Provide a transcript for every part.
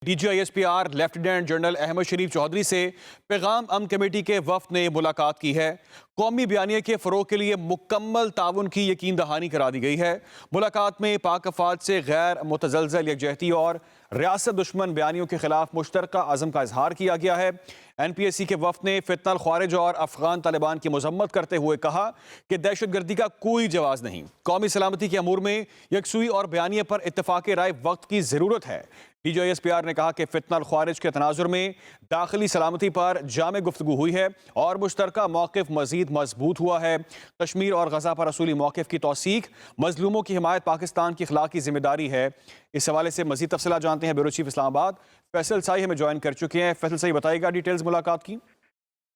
D G I S P R lieutenant general Ahmed Sharif Chaudhry سے پیغام امن کمیٹی کے وفد نے ملاقات کی ہے۔ قومی بیانیے کے فروغ کے لیے مکمل تعاون کی یقین دہانی کرا دی گئی ہے۔ ملاقات میں پاک افواج سے غیر متزلزل یکجہتی اور ریاست دشمن بیانیوں کے خلاف مشترکہ عزم کا اظہار کیا گیا ہے۔ این پی ایس سی کے وفد نے فتنہ الخوارج اور افغان طالبان کی مذمت کرتے ہوئے کہا کہ دہشت گردی کا کوئی جواز نہیں۔ قومی سلامتی کے امور میں یکسوئی اور بیانیے پر اتفاق رائے وقت کی ضرورت ہے۔ D G I S P R نے کہا کہ فتنہ الخوارج کے تناظر میں داخلی سلامتی پر جامع گفتگو ہوئی ہے اور مشترکہ موقف مزید مضبوط ہوا ہے۔ کشمیر اور غزہ پر اصولی موقف کی توثیق، مظلوموں کی حمایت پاکستان کی اخلاقی ذمہ داری ہے۔ اس حوالے سے مزید تفصیلات جانتے ہیں بیورو چیف اسلام آباد فیصل سائی ہمیں جوائن کر چکے ہیں۔ فیصل سائی بتائے گا ڈیٹیلز ملاقات کی۔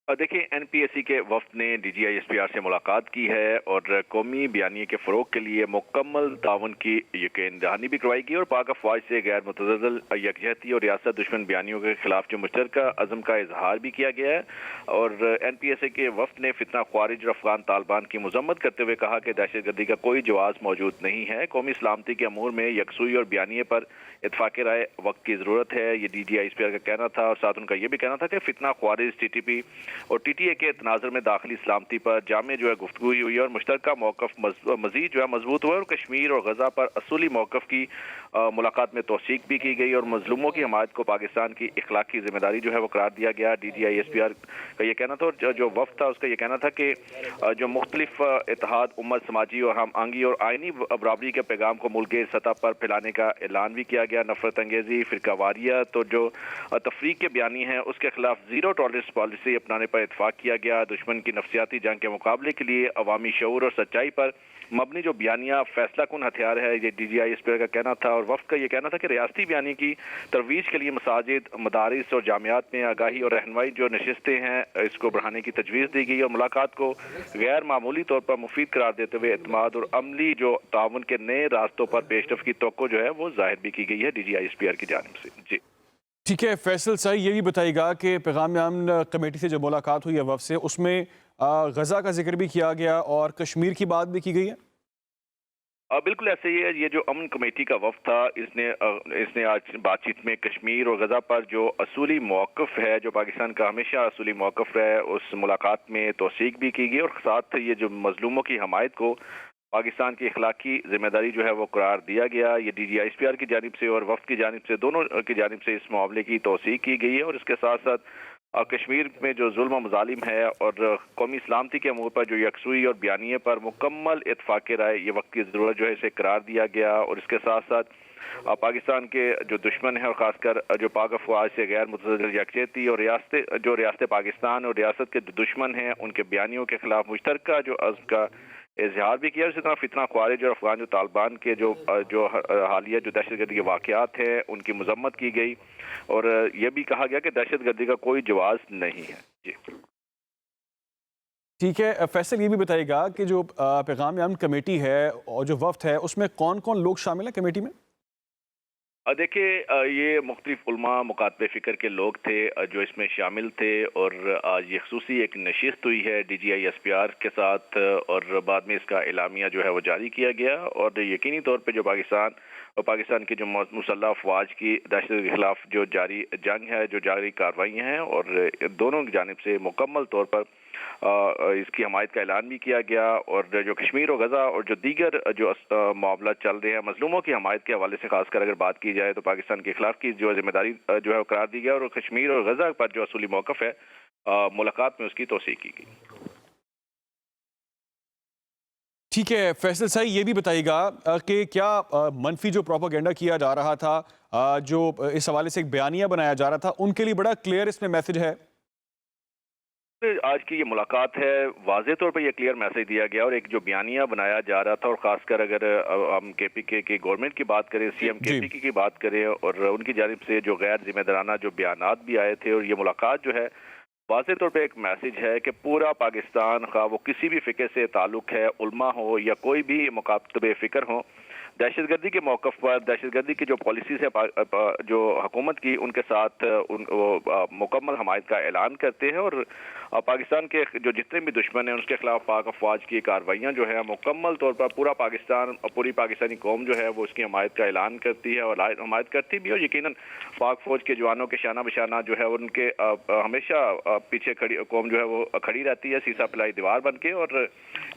دیکھیں، این پی ایس سی کے وفد نے D G I S P R سے ملاقات کی ہے اور قومی بیانیے کے فروغ کے لیے مکمل تعاون کی یقین دہانی بھی کروائی گئی اور پاک افواج سے غیر متزلزل یکجہتی اور ریاست دشمن بیانیوں کے خلاف جو مشترکہ عزم کا اظہار بھی کیا گیا ہے۔ اور این پی ایس سی کے وفد نے فتنہ خوارج اور افغان طالبان کی مذمت کرتے ہوئے کہا کہ دہشت گردی کا کوئی جواز موجود نہیں ہے۔ قومی سلامتی کے امور میں یکسوئی اور بیانیے پر اتفاق رائے وقت کی ضرورت ہے، یہ D G I S P R کا کہنا تھا۔ اور ساتھ ان کا یہ بھی کہنا تھا کہ فتنہ خوارج، ٹی ٹی پی اور ٹی ٹی اے کے تناظر میں داخلی سلامتی پر جامع گفتگو ہوئی اور مشترکہ موقف مزید مضبوط ہوا اور کشمیر اور غزہ پر اصولی موقف کی ملاقات میں توثیق بھی کی گئی اور مظلوموں کی حمایت کو پاکستان کی اخلاقی ذمہ داری وہ قرار دیا گیا۔ D G I S P R کا یہ کہنا تھا اور جو وفد تھا اس کا یہ کہنا تھا کہ جو مختلف اتحاد، امت، سماجی اور ہم آہنگی اور آئینی برابری کے پیغام کو ملک کی سطح پر پھیلانے کا اعلان بھی کیا گیا۔ نفرت انگیزی، فرقہ واریت اور جو تفریق کے بیانی ہیں اس کے خلاف زیرو ٹالرنس پالیسی اپنانے پر اتفاق کیا گیا۔ دشمن کی نفسیاتی جنگ کے مقابلے کے لیے عوامی شعور اور سچائی پر مبنی جو بیانیہ فیصلہ کن ہتھیار ہے، یہ D G I S P R کا کہنا تھا۔ اور وفد کا یہ کہنا تھا کہ ریاستی بیانی کی ترویج کے لیے مساجد، مدارس اور جامعات میں آگاہی اور رہنمائی جو نشستیں ہیں اس کو بڑھانے کی تجویز دی گئی اور ملاقات کو غیر معمولی طور پر مفید قرار دیتے ہوئے اعتماد اور عملی جو تعاون کے نئے راستوں پر پیش رفت کی توقع ہے وہ ظاہر بھی کی گئی ہے D G I S P R کی جانب سے۔ جی ٹھیک ہے فیصل سائی، یہ بھی بتائیے گا کہ پیغام امن کمیٹی سے جو ملاقات ہوئی ہے وفد سے، اس میں غزہ کا ذکر بھی کیا گیا اور کشمیر کی بات بھی کی گئی ہے؟ بالکل ایسے ہی ہے۔ یہ جو امن کمیٹی کا وفد تھا اس نے آج بات چیت میں کشمیر اور غزہ پر جو اصولی موقف ہے، جو پاکستان کا ہمیشہ اصولی موقف ہے، اس ملاقات میں توثیق بھی کی گئی اور ساتھ یہ جو مظلوموں کی حمایت کو پاکستان کی اخلاقی ذمہ داری ہے وہ قرار دیا گیا۔ یہ D G I S P R کی جانب سے اور وفد کی جانب سے، دونوں کی جانب سے اس معاملے کی توثیق کی گئی ہے اور اس کے ساتھ ساتھ کشمیر میں جو ظلم و مظالم ہے اور قومی سلامتی کے امور پر جو یکسوئی اور بیانیے پر مکمل اتفاق رائے یہ وقت کی ضرورت اسے قرار دیا گیا اور اس کے ساتھ ساتھ پاکستان کے جو دشمن ہیں اور خاص کر جو پاک افواج سے غیر متزلزل یکجہتی اور ریاست پاکستان اور ریاست کے دشمن ہیں ان کے بیانیوں کے خلاف مشترکہ جو عزم کا اظہار بھی کیا۔ اسی طرح فتنہ خوارج اور افغان جو طالبان کے جو حالیہ جو دہشت گردی کے واقعات ہیں ان کی مذمت کی گئی اور یہ بھی کہا گیا کہ دہشت گردی کا کوئی جواز نہیں ہے۔ جی ٹھیک ہے فیصل، یہ بھی بتائیے گا کہ جو پیغام امن کمیٹی ہے اور جو وفد ہے اس میں کون کون لوگ شامل ہیں کمیٹی میں؟ دیکھیں، یہ مختلف علماء، مکاتب فکر کے لوگ تھے جو اس میں شامل تھے اور آج یہ خصوصی ایک نشست ہوئی ہے D G I S P R کے ساتھ اور بعد میں اس کا اعلامیہ جو ہے وہ جاری کیا گیا اور یقینی طور پہ جو پاکستان کی جو مسلح افواج کی دہشت گردی کے خلاف جو جاری جنگ ہے، جو جاری کارروائیاں ہیں اور دونوں کی جانب سے مکمل طور پر اس کی حمایت کا اعلان بھی کیا گیا اور جو کشمیر اور غزہ اور جو دیگر جو معاملات چل رہے ہیں مظلوموں کی حمایت کے حوالے سے خاص کر اگر بات کی جائے تو پاکستان کے خلاف کی جو ذمہ داری جو ہے وہ قرار دی گیا اور کشمیر اور غزہ پر جو اصولی موقف ہے ملاقات میں اس کی توثیق کی گئی۔ ٹھیک ہے فیصل صاحب، یہ بھی بتائیے گا کہ کیا منفی جو پروپیگنڈا کیا جا رہا تھا، جو اس حوالے سے ایک بیانیہ بنایا جا رہا تھا، ان کے لیے بڑا کلیئر اس میں میسج ہے؟ آج کی یہ ملاقات ہے، واضح طور پہ یہ کلیئر میسج دیا گیا اور ایک جو بیانیہ بنایا جا رہا تھا اور خاص کر اگر ہم کے پی کے کی گورنمنٹ کی بات کریں، سی ایم کے پی کی بات کریں اور ان کی جانب سے جو غیر ذمہ دارانہ جو بیانات بھی آئے تھے اور یہ ملاقات جو ہے واضح طور پہ ایک میسج ہے کہ پورا پاکستان، خواہ وہ کسی بھی فقہ سے تعلق ہے، علماء ہو یا کوئی بھی مکاتب فکر ہو، दहशत गर्दी के मौक़िफ़ पर, दहशत गर्दी की जो पॉलिसीज़ है जो हुकूमत की, उनके साथ मुकम्मल हमायत का ऐलान करते हैं और पाकिस्तान के जो जितने भी दुश्मन हैं उसके खिलाफ पाक अफवाज की कार्रवाइयाँ जो है मुकम्मल तौर पर पूरा पाकिस्तान और पूरी पाकिस्तानी कौम जो है वो उसकी हमायत का ऐलान करती है और हमायत करती भी, और यकीनन पाक फौज के जवानों के शाना बशाना जो है उनके हमेशा पीछे खड़ी कौम जो है वो खड़ी रहती है सीसा पिलाई दीवार बन के। और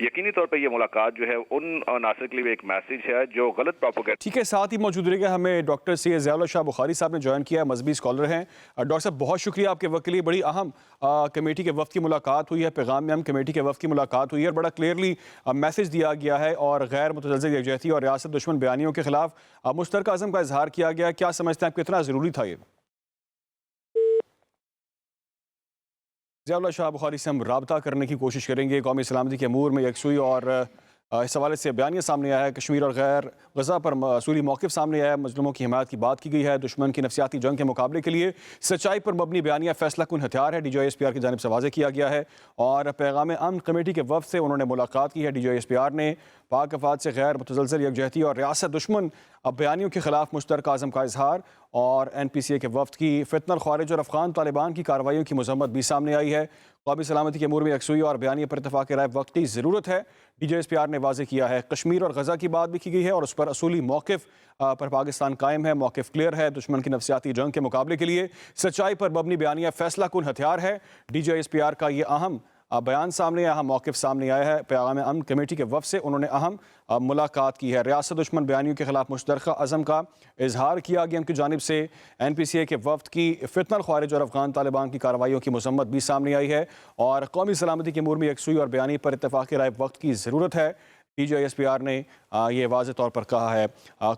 यकीनी तौर पर यह मुलाकात जो है उन नासिर के लिए एक मैसेज है जो गलत प्रोपेगेंडा। ठीक है, साथ ही मौजूद रहेगा हमें डॉक्टर सैयद ज़ियाउल्लाह शाह बुखारी साहब ने ज्वाइन किया है, मजहबी स्कॉलर हैं। डॉक्टर साहब बहुत शुक्रिया आपके वक्त के लिए। बड़ी अहम कमेटी के वक्त की मुलाकात हुई है, पैगाम में हम कमेटी के वक्त की मुलाकात हुई है और बड़ा क्लियरली मैसेज दिया गया है और गैर मुतज़लज़िल यकजहती और रियासत दुश्मन बयानियों के खिलाफ मुश्तरका अज़म का इजहार किया गया। क्या समझते हैं आप, कितना ज़रूरी था ये? ज़ियाउल्लाह शाह बुखारी से हम राब्ता करने की कोशिश करेंगे। कौमी सलामती के अमूर में यकसुई और इस हवाले से बयानिया सामने आया है। कश्मीर और गैर गज़ा पर असूली मौक़िफ़ सामने आया है। मज़लूमों की हिमायत की बात की गई है। दुश्मन की नफसियाती जंग के मुकाबले के लिए सच्चाई पर मबनी बयानिया फैसला कुन हथियार है, DGI-SPR की जानिब से वाज़ेह किया गया है। और पैगाम अमन कमेटी के वफ़द से उन्होंने मुलाकात की है। DGI-SPR ने पाक अफवाज से गैर मुतज़लज़िल यकजहती और रियासत दुश्मन बयानियों के खिलाफ मुश्तरका अज़म का इजहार और NPCA के वफ़द की फितनल ख़ारिज और अफ़गान तालिबान की कार्रवाइयों की मज़म्मत भी सामने आई है। कौमी सलामती के अमूर में यकसुई और बयानिया पर इत्तफ़ाक़ राय वक्त की ज़रूरत है, DGI-SPR ने वाज़ेह किया है। कश्मीर और गज़ा की बात भी की गई है और उस पर असूली मौक़िफ़ पर पाकिस्तान कायम है। मौक़िफ़ क्लियर है। दुश्मन की नफसियाती जंग के मुकाबले के लिए सच्चाई पर मबनी बयानिया फैसला कुन हथियार है। DGI-SPR का ये अहम बयान सामने आया, मौक़िफ़ सामने आया है। पैगाम अमन कमेटी के वफ़द से उन्होंने अहम मुलाकात की है। रियासत दुश्मन बयानियों के खिलाफ मुश्तरका अज़म का इजहार किया गया उनकी जानिब से। NPCA के वफ़द की फितनल ख़ारिज और अफ़गान तालिबान की कार्रवाइयों की मज़म्मत भी सामने आई है और कौमी सलामती के अमूर में यकसुई और बयानी पर इत्तफ़ाक़ राय वक्त की ज़रूरत है। DGI-SPR ने ये वाज़ेह तौर पर कहा है।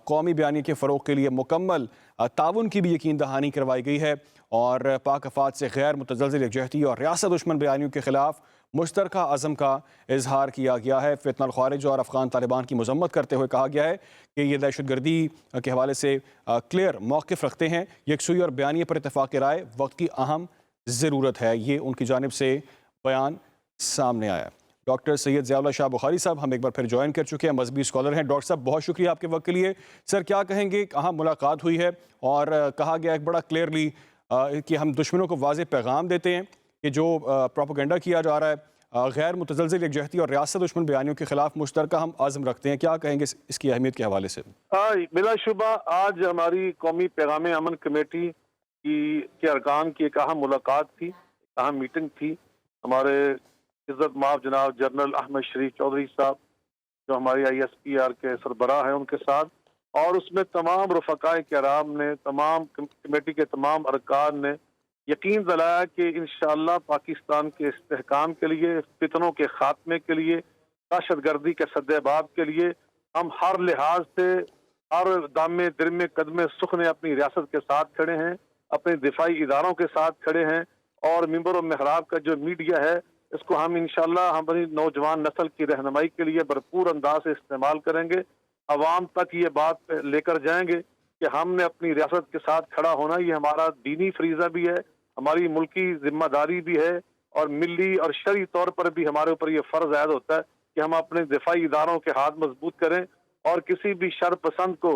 कौमी बयानी के फ़रोग़ के लिए मुकम्मल ताउन की भी यकीन दहानी करवाई गई है और पाक अफवाज से गैर मुतज़लज़िल यकजहती और रियासत दुश्मन बयानियों के खिलाफ मुश्तरका अज़म का इजहार किया गया है। फितनल ख़ारिज और अफ़गान तालिबान की मज़म्मत करते हुए कहा गया है कि ये दहशत गर्दी के हवाले से क्लियर मौक़िफ़ रखते हैं। यकसुई और बयानी पर इत्तफ़ाक़ राय वक्त की अहम ज़रूरत है, ये उनकी जानिब से बयान सामने आया। डॉक्टर सैयद ज़ियाउल्लाह शाह बुखारी साहब हम एक बार फिर ज्वाइन कर चुके हैं, मजहबी स्कॉलर हैं। डॉक्टर साहब बहुत शुक्रिया आपके वक्त के लिए। सर क्या कहेंगे, कहाँ मुलाकात हुई है और कहा गया एक बड़ा क्लियरली कि हम दुश्मनों को वाज़ेह पैगाम देते हैं कि जो प्रोपेगेंडा किया जा रहा है गैर मुतज़लज़िल यकजहती और रियासत दुश्मन बयानियों के खिलाफ मुश्तरका हम आज़म रखते हैं। क्या कहेंगे इसकी अहमियत के हवाले से? बिलाशुबा आज हमारी कौमी पैगाम अमन कमेटी के अरकान की एक अहम मुलाकात थी, अहम मीटिंग थी। हमारे इज़्ज़त माफ़ जनाब जनरल अहमद शरीफ चौधरी साहब जो हमारे ISPR के सरबराह हैं उनके साथ, और उसमें तमाम रफ़क़ाए किराम ने, तमाम कमेटी के तमाम अरकान ने यकीन दिलाया कि इंशाअल्लाह पाकिस्तान के इस्तेहकाम के लिए, फितनों के ख़ात्मे के लिए, दहशत गर्दी के सद्देबाब के लिए हम हर लिहाज से, हर दामे दिरमे कदमे सुखने अपनी रियासत के साथ खड़े हैं, अपने दिफाई इदारों के साथ खड़े हैं। और मिंबर और महराब का जो मीडिया है इसको हम इंशाअल्लाह हमारी नौजवान नस्ल की रहनुमाई के लिए भरपूर अंदाज से इस्तेमाल करेंगे। अवाम तक ये बात लेकर जाएंगे कि हमने अपनी रियासत के साथ खड़ा होना, ये हमारा दीनी फरीज़ा भी है, हमारी मुल्की जिम्मेदारी भी है और मिली और शरई तौर पर भी हमारे ऊपर ये फ़र्ज़ आयद होता है कि हम अपने दिफाई इदारों के हाथ मजबूत करें और किसी भी शर पसंद को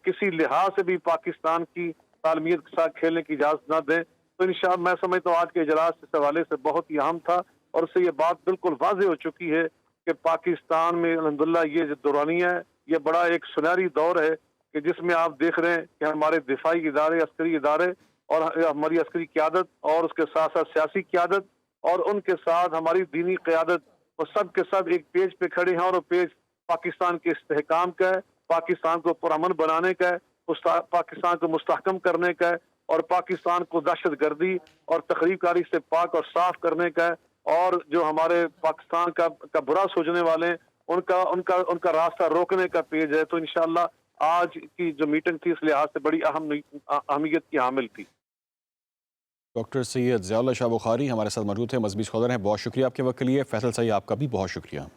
किसी लिहाज से भी पाकिस्तान की तालमियत के साथ खेलने की इजाज़त न दें। तो इंशाअल्लाह मैं समझता हूँ आज के इजलास इस हवाले से बहुत ही अहम था और उससे ये बात बिल्कुल वाज़ेह हो चुकी है कि पाकिस्तान में अल्हम्दुलिल्लाह ये जो दौरानिया है, ये बड़ा एक सुनहरी दौर है कि जिसमें आप देख रहे हैं कि हमारे दिफाई इदारे, अस्करी इदारे और हमारी अस्करी क़यादत और उसके साथ साथ सियासी क़यादत और उनके साथ हमारी दीनी क़यादत, वो सब के सब एक पेज पे खड़े हैं और वो पेज पाकिस्तान के इस्तेहकाम का है, पाकिस्तान को पुरअमन बनाने का है, पाकिस्तान को मुस्तहकम करने का है और पाकिस्तान को दहशत गर्दी और तखरीबकारी से पाक और साफ करने का है। और जो हमारे पाकिस्तान का बुरा सोचने वाले हैं उनका रास्ता रोकने का पेज है। तो इंशाअल्लाह आज की जो मीटिंग थी इस लिहाज से बड़ी अहमियत की हामिल थी। डॉक्टर सैयद ज़ियाउल्लाह शाह बुखारी हमारे साथ मौजूद थे, मजहबी स्कॉलर हैं। बहुत शुक्रिया आपके वक्त के लिए। फैसल सही आपका भी बहुत शुक्रिया।